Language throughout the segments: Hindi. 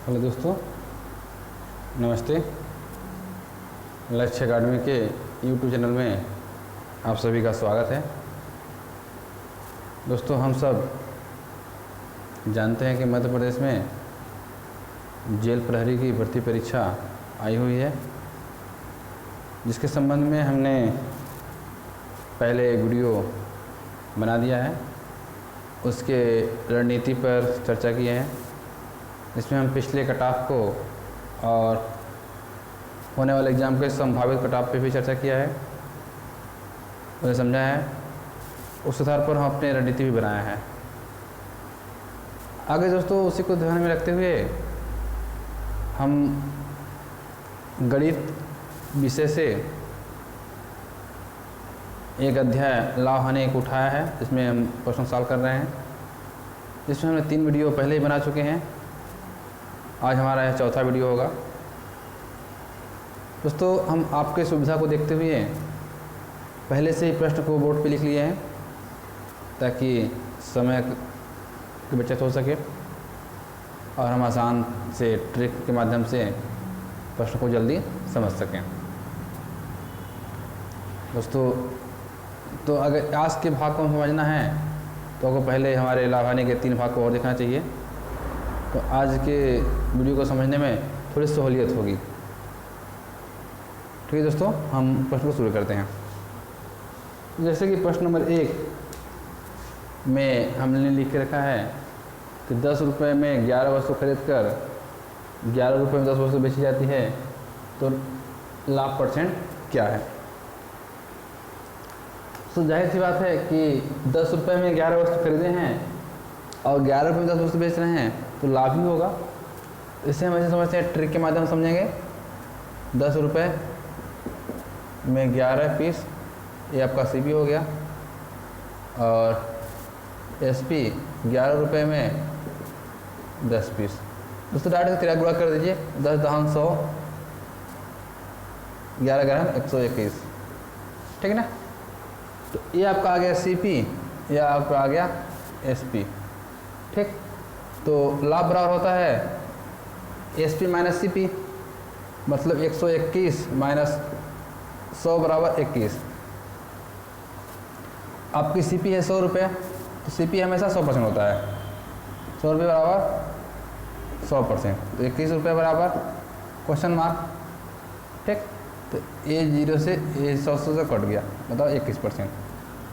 हेलो दोस्तों, नमस्ते। लक्ष्य अकाडमी के यूट्यूब चैनल में आप सभी का स्वागत है। दोस्तों, हम सब जानते हैं कि मध्य प्रदेश में जेल प्रहरी की भर्ती परीक्षा आई हुई है, जिसके संबंध में हमने पहले एक वीडियो बना दिया है। उसके रणनीति पर चर्चा की है, इसमें हम पिछले कट ऑफ को और होने वाले एग्ज़ाम के संभावित कट ऑफ पे भी चर्चा किया है, उन्हें समझा है। उस आधार पर हम अपनी रणनीति भी बनाया है। आगे दोस्तों उसी को ध्यान में रखते हुए हम गणित विषय से एक अध्याय लाभ हानि को उठाया है, जिसमें हम प्रश्न सॉल्व कर रहे हैं, जिसमें हमने 3 वीडियो पहले ही बना चुके हैं। आज हमारा यह चौथा वीडियो होगा। दोस्तों, हम आपके सुविधा को देखते हुए पहले से ही प्रश्न को बोर्ड पे लिख लिए हैं, ताकि समय की बचत हो सके और हम आसान से ट्रिक के माध्यम से प्रश्न को जल्दी समझ सकें। दोस्तों, तो अगर आज के भाग को समझना है तो आपको पहले हमारे लाभ हानि के 3 भाग को और देखना चाहिए, तो आज के वीडियो को समझने में थोड़ी सहूलियत होगी। ठीक है दोस्तों, हम प्रश्न को शुरू करते हैं। जैसे कि प्रश्न नंबर 1 में हमने लिख के रखा है कि 10 रुपये में 11 वस्तु खरीद कर 11 रुपये में 10 वस्तु बेची जाती है, तो लाभ परसेंट क्या है। तो जाहिर सी बात है कि 10 रुपये में 11 वस्तु खरीदे हैं और 11 रुपये में 10 वस्तु बेच रहे हैं, तो लाभ ही होगा। इसे हम ऐसे समझते हैं, ट्रिक के माध्यम से समझेंगे। 10 रुपये में 11 पीस, ये आपका CP हो गया, और SP 11 रुपये में 10 पीस। दोस्तों डायरेक्ट 13 गुणा कर दीजिए, 10 दहान 100, 11 ग्राम 121, ठीक है ना। तो ये आपका आ गया CP, या आपका आ गया SP, ठीक। तो लाभ बराबर होता है SP माइनस CP, मतलब 121 माइनस 100 बराबर 21। आपकी CP है 100 रुपये, तो CP हमेशा 100% होता है। 100 रुपये बराबर 100%, तो 21 रुपये बराबर क्वेश्चन मार्क, ठीक। तो A 0 से A 100 से कट गया, बताओ 21%,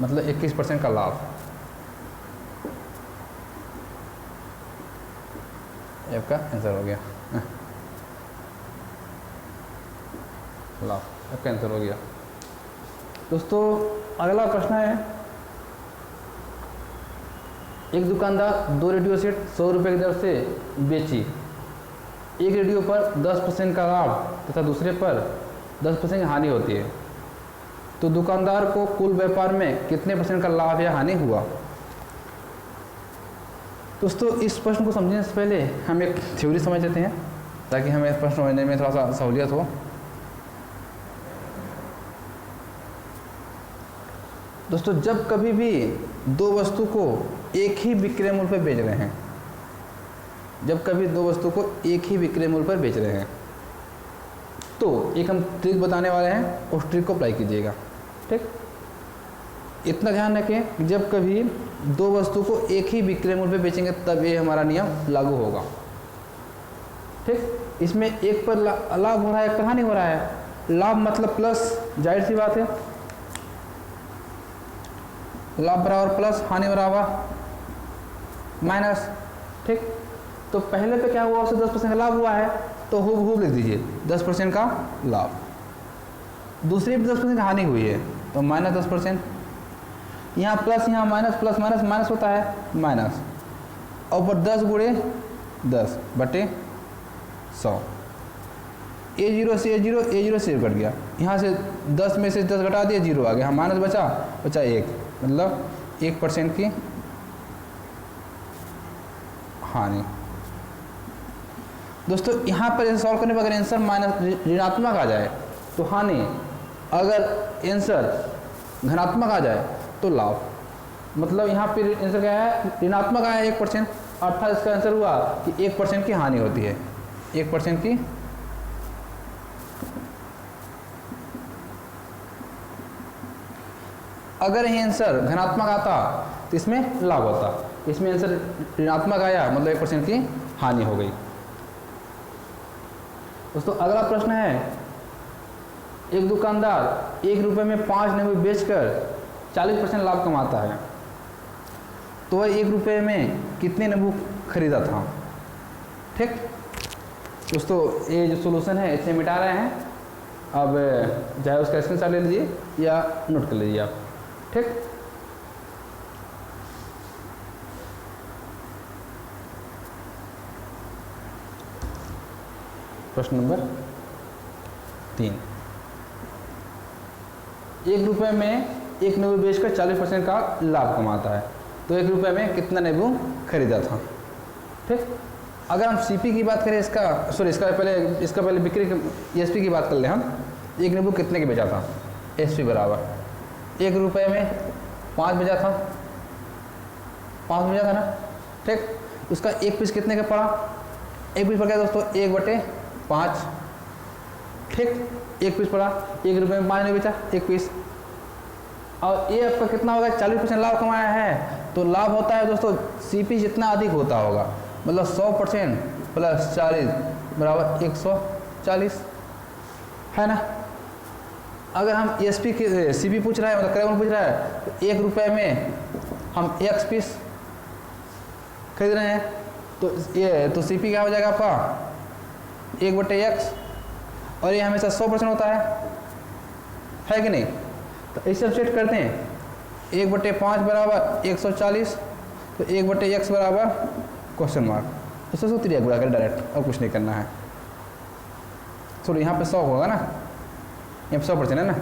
मतलब 21% का लाभ। आपका आंसर हो गया, लाभ आपका आंसर हो गया। दोस्तों, अगला प्रश्न है, एक दुकानदार 2 रेडियो सेट 100 रुपये की दर से बेची। एक रेडियो पर 10% का लाभ तथा दूसरे पर 10% की हानि होती है, तो दुकानदार को कुल व्यापार में कितने % का लाभ या हानि हुआ। दोस्तों, इस प्रश्न को समझने से पहले हम एक थ्योरी समझ लेते हैं, ताकि हमें इस प्रश्न समझने में थोड़ा सा सहूलियत हो। दोस्तों, जब कभी भी 2 वस्तु को एक ही विक्रय मूल्य पर बेच रहे हैं, जब कभी 2 वस्तु को एक ही विक्रय मूल्य पर बेच रहे हैं, तो एक हम ट्रिक बताने वाले हैं, उस ट्रिक को अप्लाई कीजिएगा, ठीक। इतना ध्यान रखें कि जब कभी 2 वस्तु को एक ही विक्रय मूल्य पे बेचेंगे, तब ये हमारा नियम लागू होगा, ठीक। इसमें एक पर लाभ हो रहा है, एक पर हानि हो रहा है। लाभ मतलब प्लस, जाहिर सी बात है, लाभ बराबर प्लस, हानि बराबर माइनस, ठीक। तो पहले पे क्या हुआ, उससे 10% का लाभ हुआ है, तो हूबहू लिख दीजिए 10% का लाभ। दूसरे पे 10% की हानि हुई है, तो माइनस 10%। यहाँ प्लस, यहाँ माइनस, प्लस माइनस माइनस होता है माइनस, और ऊपर 10 गुणे 10 बटे 100। A0 से A0 से कट गया, यहाँ से 10 में से 10 घटा दिया, 0 आ गया, यहाँ माइनस बचा 1, मतलब 1% की हानि। दोस्तों, यहाँ पर ऐसे सॉल्व करने पर अगर आंसर माइनस ऋणात्मक आ जाए तो हानि, अगर आंसर धनात्मक आ जाए तो लाभ। मतलब यहाँ पे आंसर क्या है, ऋणात्मक आया 1%, अर्थात इसका आंसर हुआ कि 1% की हानि होती है। 1% की अगर ये आंसर धनात्मक आता तो इसमें लाभ होता, इसमें आंसर ऋणात्मक आया मतलब 1% की हानि हो गई। दोस्तों अगला प्रश्न है, एक दुकानदार 1 रुपये में 5 नींबू बेचकर 40% लाभ कमाता है, तो वह 1 रुपये में कितने नींबू खरीदा था। ठीक दोस्तों, ये जो सॉल्यूशन है इसे मिटा रहे हैं, अब चाहे उसका स्क्रीनशॉट ले लीजिए या नोट कर लीजिए आप। ठीक, प्रश्न नंबर 3, 1 रुपये में 1 नींबू बेचकर 40% का लाभ कमाता है, तो 1 रुपये में कितना नींबू खरीदा था। ठीक, अगर हम सीपी की बात करें, इसका पहले बिक्री एसपी की बात कर ले हम, 1 नींबू कितने के बेचा था, एसपी बराबर 1 रुपये में 5 बेचा था, 5 बेचा था ना। ठीक, उसका 1 पीस कितने का पड़ा, 1 पीस पड़ गया दोस्तों 1/5। ठीक, 1 पीस पड़ा, 1 रुपये में 5 ने बेचा 1 पीस, और ये आपका कितना होगा, 40% लाभ कमाया है। तो लाभ होता है दोस्तों सीपी जितना अधिक होता होगा, मतलब 100% प्लस 40 बराबर 140 है ना। अगर हम एसपी की सीपी पूछ रहा है, मतलब क्रय पूछ रहा है, तो 1 रुपये में हम x पीस खरीद रहे हैं, तो सीपी क्या हो जाएगा आपका 1/x, और ये हमेशा 100% होता है कि नहीं। तो इसे हम सेट करते हैं, 1/5 बराबर 140, तो 1/x बराबर क्वेश्चन मार्क, उससे सूत्र दिया गुणा कर डायरेक्ट, और कुछ नहीं करना है। सॉरी यहाँ पे 100 होगा ना, यहाँ पे 100% है ना।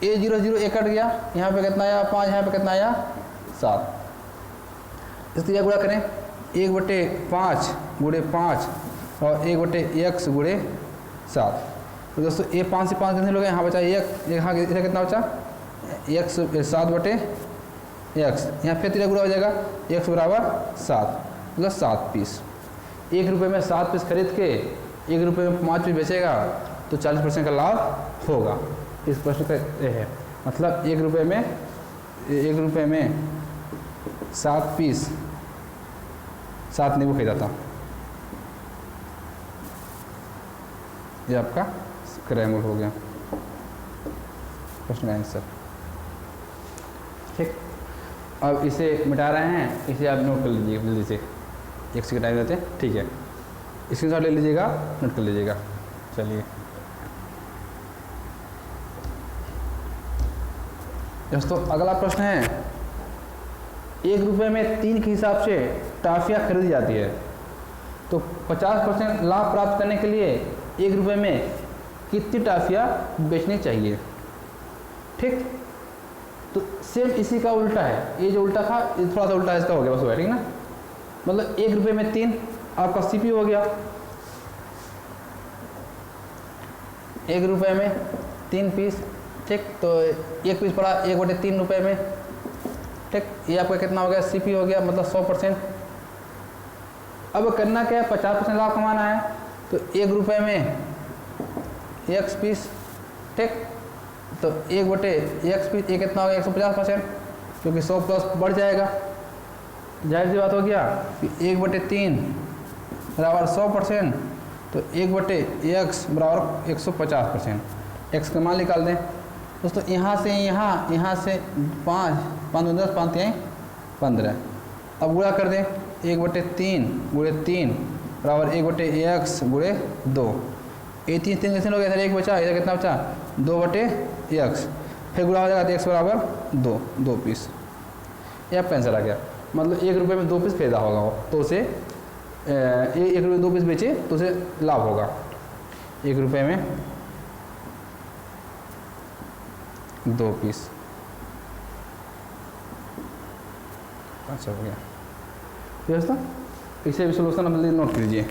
A0 0 1 कट गया, यहाँ पे कितना आया 5, यहाँ पे कितना आया 7। इसलिए गुणा करें 1/5 गुणे 5 और 1/x गुणे 7। तो दोस्तों ये 5 से 5 कितने लोग हैं, यहाँ बचा 1, यहाँ कितना बचा x 7/x, यहाँ फिर 3 गुणा हो जाएगा x बराबर 7, मतलब 7 पीस। 1 रुपये में 7 पीस खरीद के 1 रुपये में 5 पीस बेचेगा तो 40% का लाभ होगा। इस प्रश्न का ये है, मतलब 1 रुपये में 7 पीस 7 नींबू खरीदा था, ये आपका क्रय मूल्य हो गया प्रश्न का आंसर। ठीक, अब इसे मिटा रहे हैं, इसे आप नोट कर लीजिए जल्दी से, 1 सेकंड टाइम देते हैं। ठीक है, स्क्रीनशॉट ले लीजिएगा, नोट कर लीजिएगा। चलिए दोस्तों अगला प्रश्न है, 1 रुपये में 3 के हिसाब से टॉफियाँ खरीदी जाती है, तो 50% लाभ प्राप्त करने के लिए 1 रुपये में कितनी टॉफियाँ बेचनी चाहिए। ठीक, तो सेम इसी का उल्टा है, ये जो उल्टा था ये थोड़ा सा उल्टा इसका हो गया बस, ठीक ना। मतलब 1 रुपये में 3 आपका सीपी हो गया, 1 रुपये में 3 पीस। ठीक, तो 1 पीस पड़ा 1/3 रुपये में। ठीक, ये आपका कितना हो गया, सीपी हो गया, मतलब 100%। अब करना क्या है, 50% लाभ कमाना है, तो 1 रुपये में x पीस। ठीक, तो 1/x पीस ये कितना हो गया 150%, क्योंकि 100 प्लस बढ़ जाएगा, जाहिर सी बात हो गया। 1/3 बराबर 100%, तो 1/x बराबर 150%। x का मान निकाल दें दोस्तों, यहाँ से 5 5 10 5 3 15। अब गुणा कर दें, 1/3 गुणे 3 बराबर 1/x गुणे 2। ये 3 कैसे हो गया, इधर 1 बचा, इधर कितना बचा 2/x, फिर गुणा हो जाएगा तो x बराबर 2 पीस। ये आपका आंसर आ गया, मतलब 1 रुपये में 2 पीस खरीदा होगा वो, तो उसे 1 रुपये में 2 पीस बेचे तो उसे लाभ होगा। 1 रुपये में 2 पीस, अच्छा हो गया दोस्तों। इसे भी सोल्यूशन आप जल्दी नोट कीजिए।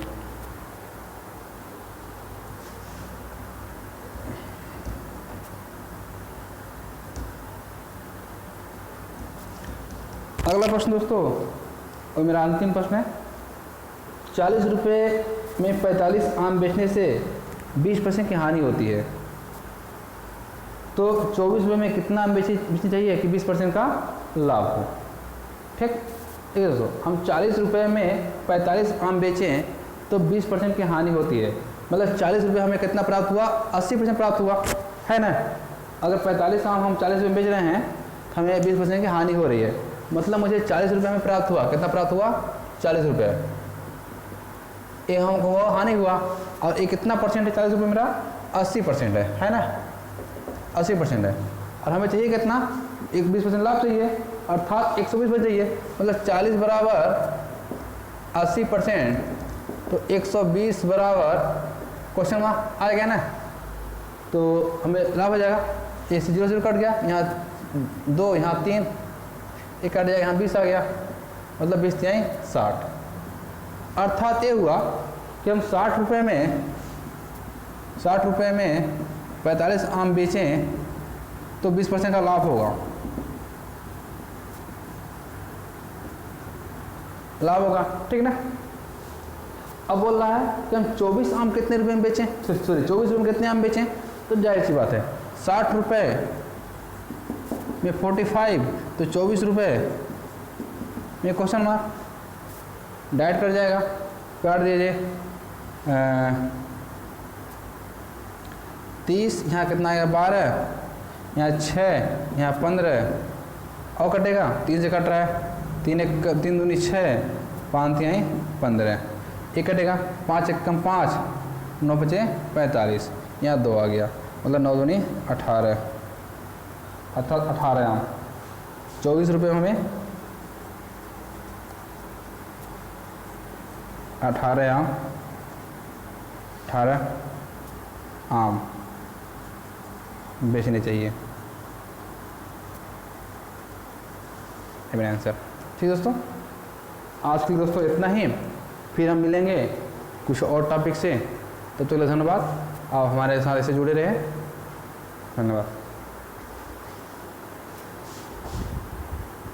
अगला प्रश्न दोस्तों, और मेरा अंतिम प्रश्न है, 40 रुपये में 45 आम बेचने से 20% की हानि होती है, तो 24 रुपये में कितना आम बेचनी चाहिए कि 20% का लाभ हो। ठीक है दोस्तों, हम 40 रुपये में 45 आम बेचें तो 20% की हानि होती है, मतलब 40 रुपये हमें कितना प्राप्त हुआ, 80% प्राप्त हुआ, है ना। अगर 45 आम हम 40 रुपये बेच रहे हैं तो हमें 20% की हानि हो रही है, मतलब मुझे 40 रुपये में प्राप्त हुआ, कितना प्राप्त हुआ, 40 रुपये। ये हमको हानि हुआ, और ये कितना परसेंट है 40 रुपये मेरा, 80% है ना, 80% है। और हमें चाहिए कितना, एक 20% लाभ चाहिए, अर्थात 120 चाहिए, मतलब 40 बराबर 80%, तो 120 बराबर क्वेश्चन मार्क आ गया ना, तो हमें लाभ हो जाएगा। ये 0 0 कट गया, यहाँ 2, यहाँ 3, एक कट जाएगा, यहाँ 20 आ गया, मतलब 20 तिहाई 60। अर्थात ये हुआ कि हम 60 रुपये में 45 आम बेचें तो 20% का लाभ होगा, ठीक ना। अब बोल रहा है कि हम 24 आम कितने रुपए में बेचें, सॉरी 24 रुपये में कितने आम बेचें, तो जाहिर सी बात है 60 रुपये में 45, तो 24 रुपये में क्वेश्चन मार्क डाइट कर जाएगा, काट दीजिए 30, यहाँ कितना आएगा 12, यहाँ 6, यहाँ 15 और कटेगा, 3 से कट रहा है, 3 दूनी 6, 5 तिहाई 15, एक कटेगा, 5 एकम 5, 9 बचे 45, यहाँ 2 आ गया, मतलब 9 दूनी 18, अर्थात 18 आम। 24 रुपये में हमें 18 आम बेचने चाहिए, है मेरा आंसर। ठीक दोस्तों, आज के दोस्तों इतना ही, फिर हम मिलेंगे कुछ और टॉपिक से। तब तक धन्यवाद, आप हमारे साथ ऐसे जुड़े रहे, धन्यवाद।